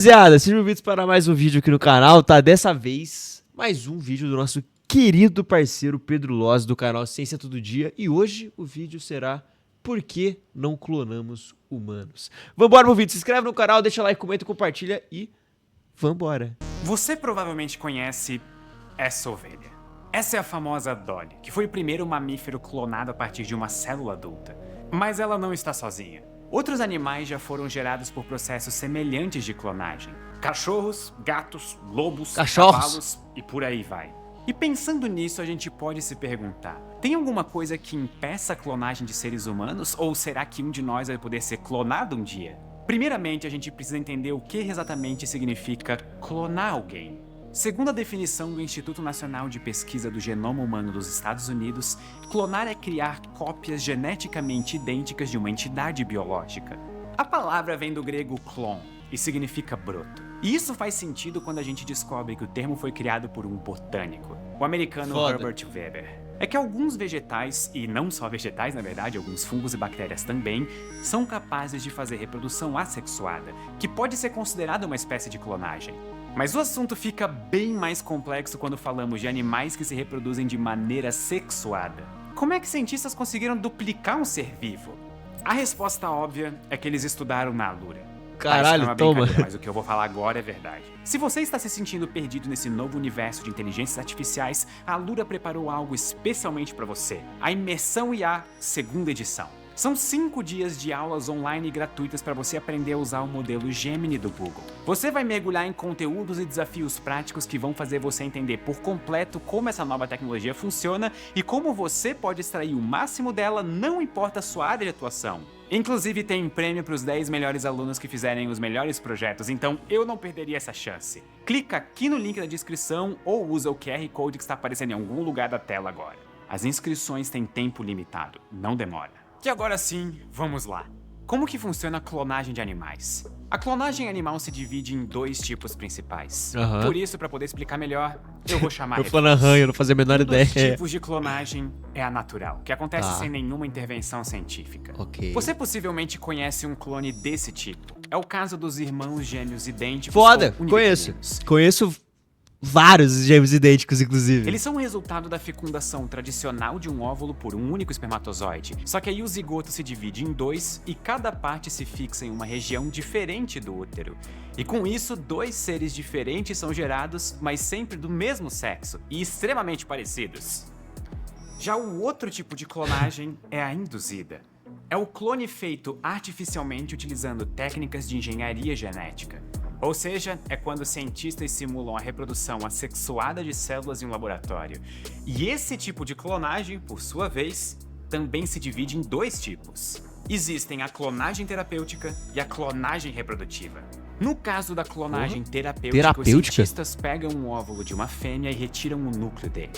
Rapaziada, sejam bem-vindos para mais um vídeo aqui no canal, tá? Dessa vez, mais um vídeo do nosso querido parceiro Pedro Loz, do canal Ciência Todo Dia. E hoje o vídeo será Por que não clonamos humanos? Vambora pro vídeo, se inscreve no canal, deixa like, comenta, compartilha e vambora. Você provavelmente conhece essa ovelha. Essa é a famosa Dolly, que foi o primeiro mamífero clonado a partir de uma célula adulta. Mas ela não está sozinha. Outros animais já foram gerados por processos semelhantes de clonagem. Cachorros, gatos, lobos, cavalos e por aí vai. E pensando nisso, a gente pode se perguntar: tem alguma coisa que impeça a clonagem de seres humanos? Ou será que um de nós vai poder ser clonado um dia? Primeiramente, a gente precisa entender o que exatamente significa clonar alguém. Segundo a definição do Instituto Nacional de Pesquisa do Genoma Humano dos Estados Unidos, clonar é criar cópias geneticamente idênticas de uma entidade biológica. A palavra vem do grego clon e significa broto. E isso faz sentido quando a gente descobre que o termo foi criado por um botânico, o americano Herbert Weber. É que alguns vegetais, e não só vegetais na verdade, alguns fungos e bactérias também, são capazes de fazer reprodução assexuada, que pode ser considerada uma espécie de clonagem. Mas o assunto fica bem mais complexo quando falamos de animais que se reproduzem de maneira sexuada. Como é que cientistas conseguiram duplicar um ser vivo? A resposta óbvia é que eles estudaram na Alura. Caralho, toma. Mas o que eu vou falar agora é verdade. Se você está se sentindo perdido nesse novo universo de inteligências artificiais, a Alura preparou algo especialmente para você. A Imersão IA, segunda edição. São 5 dias de aulas online gratuitas para você aprender a usar o modelo Gemini do Google. Você vai mergulhar em conteúdos e desafios práticos que vão fazer você entender por completo como essa nova tecnologia funciona e como você pode extrair o máximo dela, não importa a sua área de atuação. Inclusive tem prêmio para os 10 melhores alunos que fizerem os melhores projetos, então eu não perderia essa chance. Clica aqui no link da descrição ou usa o QR Code que está aparecendo em algum lugar da tela agora. As inscrições têm tempo limitado, não demora. E agora sim, vamos lá. Como que funciona a clonagem de animais? A clonagem animal se divide em 2 tipos principais. Por isso, para poder explicar melhor, eu vou chamar Eu falando eu não fazia a menor ideia. Um dos tipos de clonagem é a natural, que acontece sem nenhuma intervenção científica. Você possivelmente conhece um clone desse tipo. É o caso dos irmãos gêmeos idênticos. Foda, conheço vários gêmeos idênticos, inclusive. Eles são o resultado da fecundação tradicional de um óvulo por um único espermatozoide. Só que aí o zigoto se divide em 2 e cada parte se fixa em uma região diferente do útero. E com isso, 2 seres diferentes são gerados, mas sempre do mesmo sexo e extremamente parecidos. Já o outro tipo de clonagem é a induzida. É o clone feito artificialmente utilizando técnicas de engenharia genética. Ou seja, é quando cientistas simulam a reprodução assexuada de células em um laboratório. E esse tipo de clonagem, por sua vez, também se divide em 2 tipos. Existem a clonagem terapêutica e a clonagem reprodutiva. No caso da clonagem terapêutica, os cientistas pegam um óvulo de uma fêmea e retiram o núcleo dele.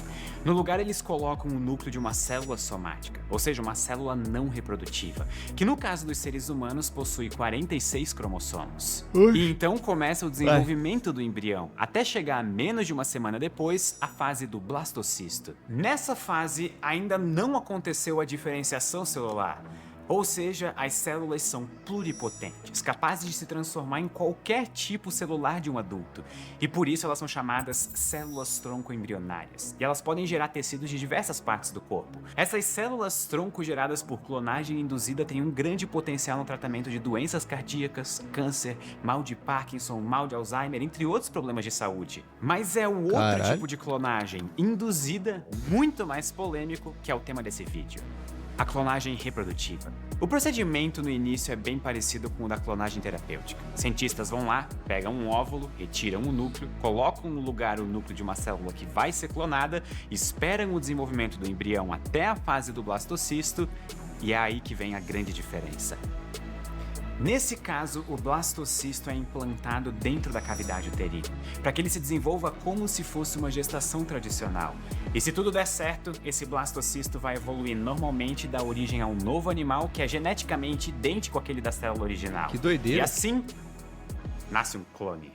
No lugar, eles colocam o núcleo de uma célula somática, ou seja, uma célula não reprodutiva, que no caso dos seres humanos possui 46 cromossomos. E então começa o desenvolvimento do embrião, até chegar a menos de uma semana depois, a fase do blastocisto. Nessa fase, ainda não aconteceu a diferenciação celular. Ou seja, as células são pluripotentes, capazes de se transformar em qualquer tipo celular de um adulto. E por isso elas são chamadas células-tronco embrionárias. E elas podem gerar tecidos de diversas partes do corpo. Essas células-tronco geradas por clonagem induzida têm um grande potencial no tratamento de doenças cardíacas, câncer, mal de Parkinson, mal de Alzheimer, entre outros problemas de saúde. Mas é o outro tipo de clonagem induzida, muito mais polêmico, que é o tema desse vídeo. A clonagem reprodutiva. O procedimento no início é bem parecido com o da clonagem terapêutica. Cientistas vão lá, pegam um óvulo, retiram o núcleo, colocam no lugar o núcleo de uma célula que vai ser clonada, esperam o desenvolvimento do embrião até a fase do blastocisto, e é aí que vem a grande diferença. Nesse caso, o blastocisto é implantado dentro da cavidade uterina, para que ele se desenvolva como se fosse uma gestação tradicional. E se tudo der certo, esse blastocisto vai evoluir normalmente e dar origem a um novo animal que é geneticamente idêntico àquele da célula original. Que doideira! E assim, nasce um clone.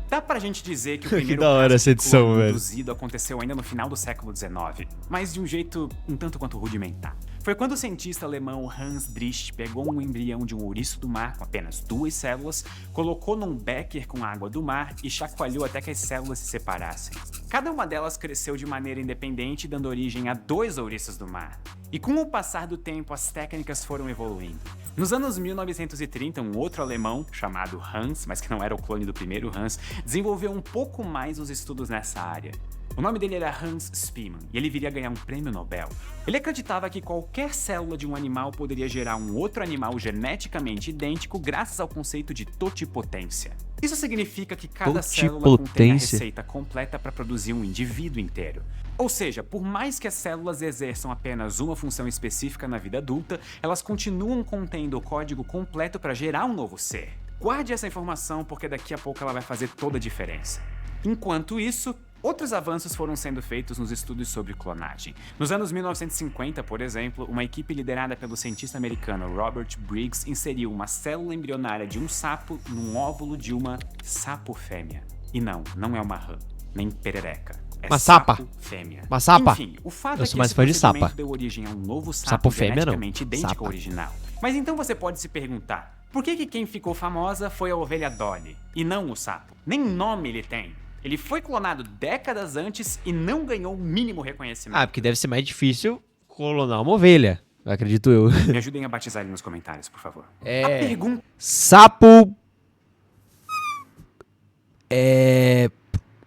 Dá pra gente dizer que o primeiro caso de clone induzido aconteceu ainda no final do século XIX, mas de um jeito um tanto quanto rudimentar. foi quando o cientista alemão Hans Driesch pegou um embrião de um ouriço do mar com apenas 2 células, colocou num becker com água do mar e chacoalhou até que as células se separassem. Cada uma delas cresceu de maneira independente, dando origem a 2 ouriços do mar. E com o passar do tempo, as técnicas foram evoluindo. Nos anos 1930, um outro alemão, chamado Hans, mas que não era o clone do primeiro Hans, desenvolveu um pouco mais os estudos nessa área. O nome dele era Hans Spemann, e ele viria a ganhar um prêmio Nobel. Ele acreditava que qualquer célula de um animal poderia gerar um outro animal geneticamente idêntico graças ao conceito de totipotência. Isso significa que cada célula contém a receita completa para produzir um indivíduo inteiro. Ou seja, por mais que as células exerçam apenas uma função específica na vida adulta, elas continuam contendo o código completo para gerar um novo ser. Guarde essa informação porque daqui a pouco ela vai fazer toda a diferença. Enquanto isso, outros avanços foram sendo feitos nos estudos sobre clonagem. Nos anos 1950, por exemplo, uma equipe liderada pelo cientista americano Robert Briggs inseriu uma célula embrionária de um sapo num óvulo de uma sapo fêmea. E não é uma rã, nem perereca. É uma sapa fêmea. Uma sapa. Enfim, o fato Eu é sou que mais esse fã de sapa. procedimento deu origem a um novo Sapo fêmea, não. geneticamente idêntico Sapa. ao original. Mas então você pode se perguntar, por que quem ficou famosa foi a ovelha Dolly, e não o sapo? Nem nome ele tem. Ele foi clonado décadas antes e não ganhou o mínimo reconhecimento. Ah, porque deve ser mais difícil clonar uma ovelha, acredito eu. Me ajudem a batizar ele nos comentários, por favor. A pergunta Sapo...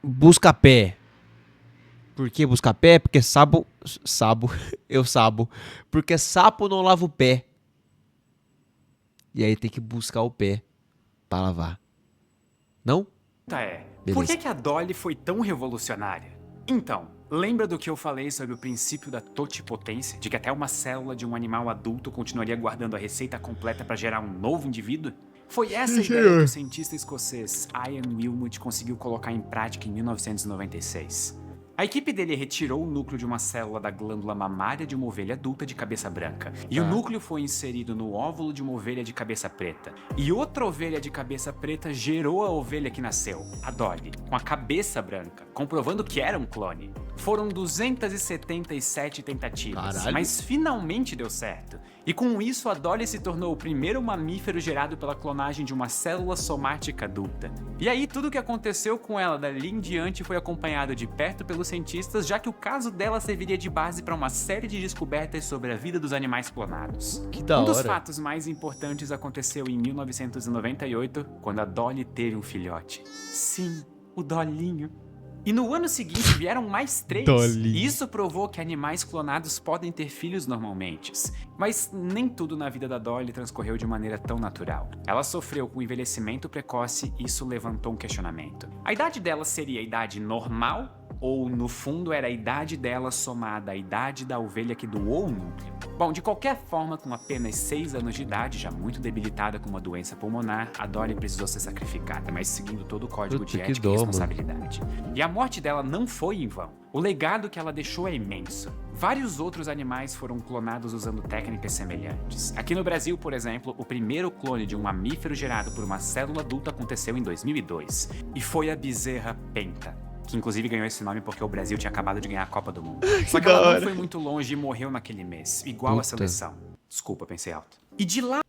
busca-pé. Por que busca-pé? Porque eu sabo. Porque sapo não lava o pé. E aí tem que buscar o pé pra lavar. Não? é, Beleza. por que a Dolly foi tão revolucionária? Então, lembra do que eu falei sobre o princípio da totipotência? De que até uma célula de um animal adulto continuaria guardando a receita completa para gerar um novo indivíduo? Foi essa ideia que o cientista escocês Ian Wilmut conseguiu colocar em prática em 1996. A equipe dele retirou o núcleo de uma célula da glândula mamária de uma ovelha adulta de cabeça branca. E o núcleo foi inserido no óvulo de uma ovelha de cabeça preta. E outra ovelha de cabeça preta gerou a ovelha que nasceu, a Dolly, com a cabeça branca, comprovando que era um clone. Foram 277 tentativas, Caralho. mas finalmente deu certo. E com isso, a Dolly se tornou o primeiro mamífero gerado pela clonagem de uma célula somática adulta. E aí, tudo o que aconteceu com ela dali em diante foi acompanhado de perto pelos cientistas, já que o caso dela serviria de base para uma série de descobertas sobre a vida dos animais clonados. Que da Um dos hora. fatos mais importantes aconteceu em 1998, quando a Dolly teve um filhote. Sim, o Dolinho. E no ano seguinte vieram mais 3. Dolinho. E isso provou que animais clonados podem ter filhos normalmente. Mas nem tudo na vida da Dolly transcorreu de maneira tão natural. Ela sofreu com envelhecimento precoce e isso levantou um questionamento. A idade dela seria a idade normal? Ou, no fundo, era a idade dela somada à idade da ovelha que doou o núcleo? Bom, de qualquer forma, com apenas 6 anos de idade, já muito debilitada com uma doença pulmonar, a Dolly precisou ser sacrificada, mas seguindo todo o código Puta, de que ética e dó, mano. responsabilidade. E a morte dela não foi em vão. O legado que ela deixou é imenso. Vários outros animais foram clonados usando técnicas semelhantes. Aqui no Brasil, por exemplo, o primeiro clone de um mamífero gerado por uma célula adulta aconteceu em 2002. E foi a bezerra Penta, que inclusive ganhou esse nome porque o Brasil tinha acabado de ganhar a Copa do Mundo. Só que da ela não hora. foi muito longe e morreu naquele mês, igual a Puta. seleção. Desculpa, pensei alto. E de lá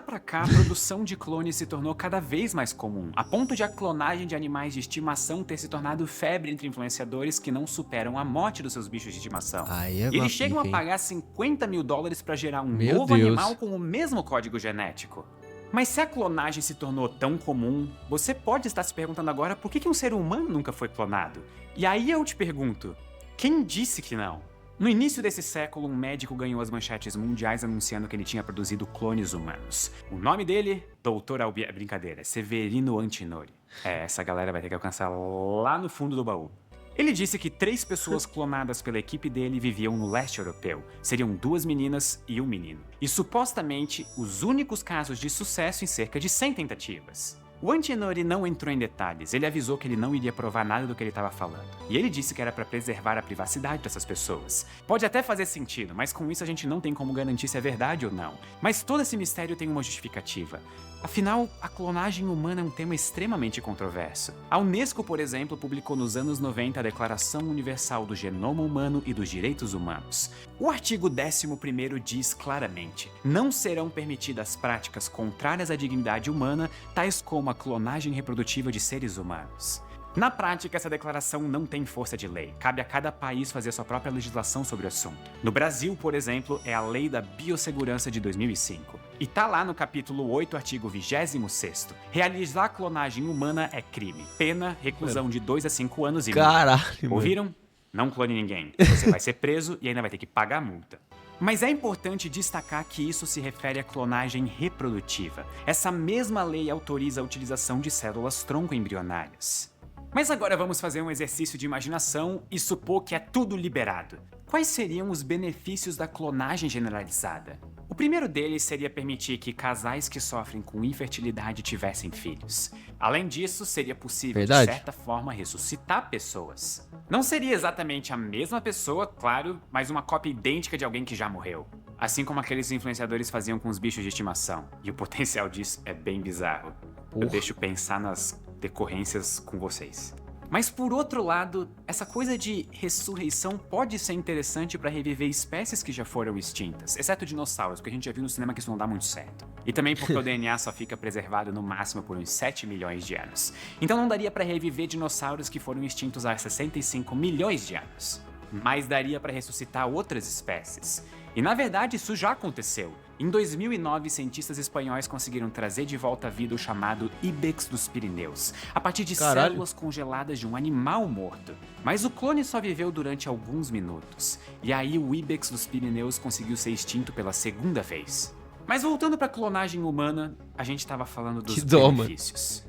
pra cá, a produção de clones se tornou cada vez mais comum, a ponto de a clonagem de animais de estimação ter se tornado febre entre influenciadores que não superam a morte dos seus bichos de estimação. Aí é E uma eles chegam pica, a hein? pagar $50 mil pra gerar um Meu novo Deus. animal com o mesmo código genético. Mas se a clonagem se tornou tão comum, você pode estar se perguntando agora por que um ser humano nunca foi clonado? E aí eu te pergunto, quem disse que não? No início desse século, um médico ganhou as manchetes mundiais anunciando que ele tinha produzido clones humanos. O nome dele? Dr. Brincadeira, Severino Antinori. Essa galera vai ter que alcançar lá no fundo do baú. Ele disse que 3 pessoas clonadas pela equipe dele viviam no leste europeu. Seriam 2 meninas e um menino. E supostamente, os únicos casos de sucesso em cerca de 100 tentativas. O Antinori não entrou em detalhes, ele avisou que ele não iria provar nada do que ele estava falando. E ele disse que era para preservar a privacidade dessas pessoas. Pode até fazer sentido, mas com isso a gente não tem como garantir se é verdade ou não. Mas todo esse mistério tem uma justificativa. Afinal, a clonagem humana é um tema extremamente controverso. A Unesco, por exemplo, publicou nos anos 90 a Declaração Universal do Genoma Humano e dos Direitos Humanos. O artigo 11º diz claramente: não serão permitidas práticas contrárias à dignidade humana, tais como a clonagem reprodutiva de seres humanos. Na prática, essa declaração não tem força de lei. Cabe a cada país fazer sua própria legislação sobre o assunto. No Brasil, por exemplo, é a Lei da Biossegurança de 2005. E tá lá no capítulo 8, artigo 26º. Realizar clonagem humana é crime. Pena, reclusão de 2 a 5 anos e multa. Caralho, Ouviram? Não clone ninguém. Você vai ser preso e ainda vai ter que pagar a multa. Mas é importante destacar que isso se refere à clonagem reprodutiva. Essa mesma lei autoriza a utilização de células-tronco embrionárias. Mas agora vamos fazer um exercício de imaginação e supor que é tudo liberado. Quais seriam os benefícios da clonagem generalizada? O primeiro deles seria permitir que casais que sofrem com infertilidade tivessem filhos. Além disso, seria possível, de certa forma, ressuscitar pessoas. Não seria exatamente a mesma pessoa, claro, mas uma cópia idêntica de alguém que já morreu. Assim como aqueles influenciadores faziam com os bichos de estimação. E o potencial disso é bem bizarro. Eu deixo pensar nas decorrências com vocês. Mas por outro lado, essa coisa de ressurreição pode ser interessante para reviver espécies que já foram extintas, exceto dinossauros, porque a gente já viu no cinema que isso não dá muito certo. E também porque o DNA só fica preservado no máximo por uns 7 milhões de anos. Então não daria para reviver dinossauros que foram extintos há 65 milhões de anos. Mas daria para ressuscitar outras espécies. E na verdade isso já aconteceu. Em 2009, cientistas espanhóis conseguiram trazer de volta à vida o chamado Ibex dos Pirineus, a partir de células congeladas de um animal morto. Mas o clone só viveu durante alguns minutos, e aí o Ibex dos Pirineus conseguiu ser extinto pela segunda vez. Mas voltando para a clonagem humana, a gente estava falando dos benefícios.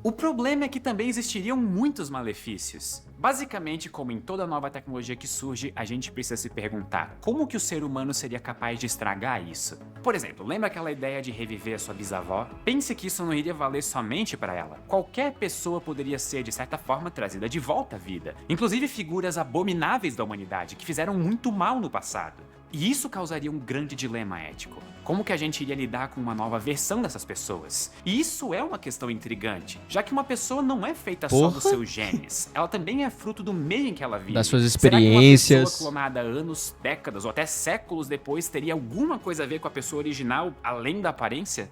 O problema é que também existiriam muitos malefícios. Basicamente, como em toda nova tecnologia que surge, a gente precisa se perguntar como que o ser humano seria capaz de estragar isso. Por exemplo, lembra aquela ideia de reviver a sua bisavó? Pense que isso não iria valer somente para ela. Qualquer pessoa poderia ser, de certa forma, trazida de volta à vida. Inclusive figuras abomináveis da humanidade, que fizeram muito mal no passado. E isso causaria um grande dilema ético. Como que a gente iria lidar com uma nova versão dessas pessoas? E isso é uma questão intrigante, já que uma pessoa não é feita só dos seus genes, ela também é fruto do meio em que ela vive. Das suas experiências. Será que uma pessoa clonada anos, décadas ou até séculos depois teria alguma coisa a ver com a pessoa original, além da aparência?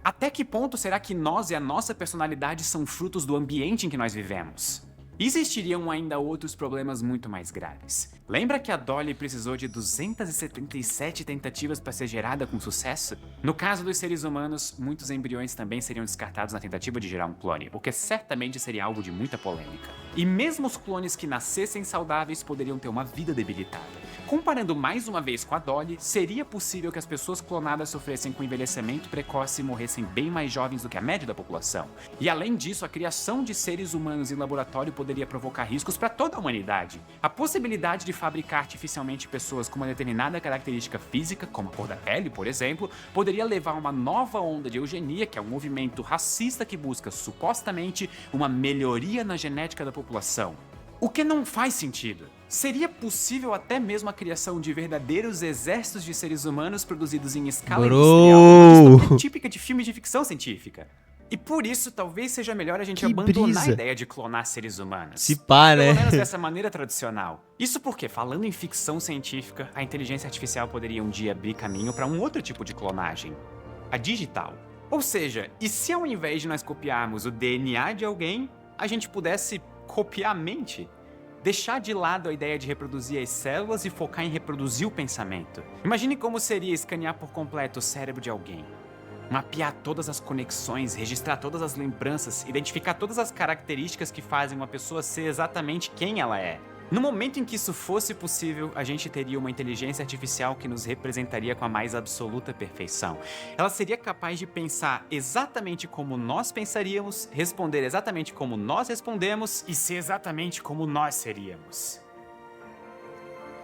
Até que ponto será que nós e a nossa personalidade são frutos do ambiente em que nós vivemos? Existiriam ainda outros problemas muito mais graves. Lembra que a Dolly precisou de 277 tentativas para ser gerada com sucesso? No caso dos seres humanos, muitos embriões também seriam descartados na tentativa de gerar um clone, o que certamente seria alvo de muita polêmica. E mesmo os clones que nascessem saudáveis poderiam ter uma vida debilitada. Comparando mais uma vez com a Dolly, seria possível que as pessoas clonadas sofressem com envelhecimento precoce e morressem bem mais jovens do que a média da população. E além disso, a criação de seres humanos em laboratório poderia provocar riscos para toda a humanidade. A possibilidade de fabricar artificialmente pessoas com uma determinada característica física, como a cor da pele, por exemplo, poderia levar a uma nova onda de eugenia, que é um movimento racista que busca, supostamente, uma melhoria na genética da população. O que não faz sentido. Seria possível até mesmo a criação de verdadeiros exércitos de seres humanos produzidos em escala industrial, típica de filmes de ficção científica. E por isso, talvez seja melhor a gente abandonar a ideia de clonar seres humanos. Se pá, né? Pelo menos dessa maneira tradicional. Isso porque, falando em ficção científica, a inteligência artificial poderia um dia abrir caminho para um outro tipo de clonagem. A digital. Ou seja, e se ao invés de nós copiarmos o DNA de alguém, a gente pudesse copiar a mente? Deixar de lado a ideia de reproduzir as células e focar em reproduzir o pensamento. Imagine como seria escanear por completo o cérebro de alguém. Mapear todas as conexões, registrar todas as lembranças, identificar todas as características que fazem uma pessoa ser exatamente quem ela é. No momento em que isso fosse possível, a gente teria uma inteligência artificial que nos representaria com a mais absoluta perfeição. Ela seria capaz de pensar exatamente como nós pensaríamos, responder exatamente como nós respondemos e ser exatamente como nós seríamos.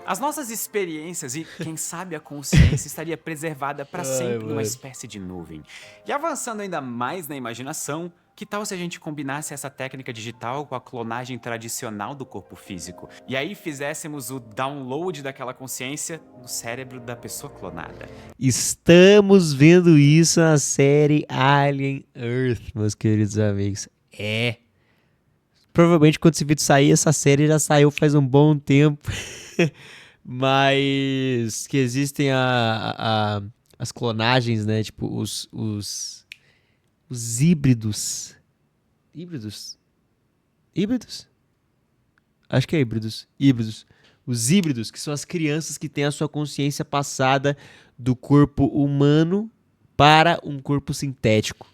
As nossas experiências e, quem sabe, a consciência estaria preservada para sempre numa espécie de nuvem. E avançando ainda mais na imaginação, que tal se a gente combinasse essa técnica digital com a clonagem tradicional do corpo físico? E aí fizéssemos o download daquela consciência no cérebro da pessoa clonada. Estamos vendo isso na série Alien Earth, meus queridos amigos. Provavelmente quando esse vídeo sair, essa série já saiu faz um bom tempo. Mas que existem as clonagens, né? Tipo, os híbridos. Híbridos? Híbridos? Acho que é híbridos. Híbridos. Os híbridos, que são as crianças que têm a sua consciência passada do corpo humano para um corpo sintético.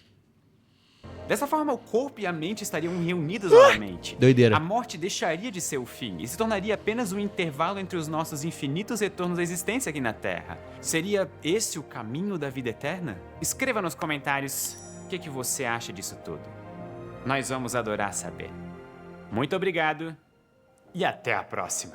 Dessa forma, o corpo e a mente estariam reunidos novamente. Doideira. A morte deixaria de ser o fim e se tornaria apenas um intervalo entre os nossos infinitos retornos à existência aqui na Terra. Seria esse o caminho da vida eterna? Escreva nos comentários o que você acha disso tudo. Nós vamos adorar saber. Muito obrigado e até a próxima.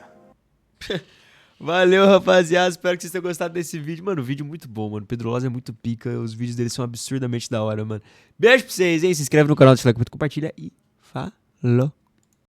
Valeu, rapaziada. Espero que vocês tenham gostado desse vídeo. Mano, o vídeo muito bom, mano. Pedro Loz é muito pica. Os vídeos dele são absurdamente da hora, mano. Beijo pra vocês, hein? Se inscreve no canal, deixa o like, compartilha e falou.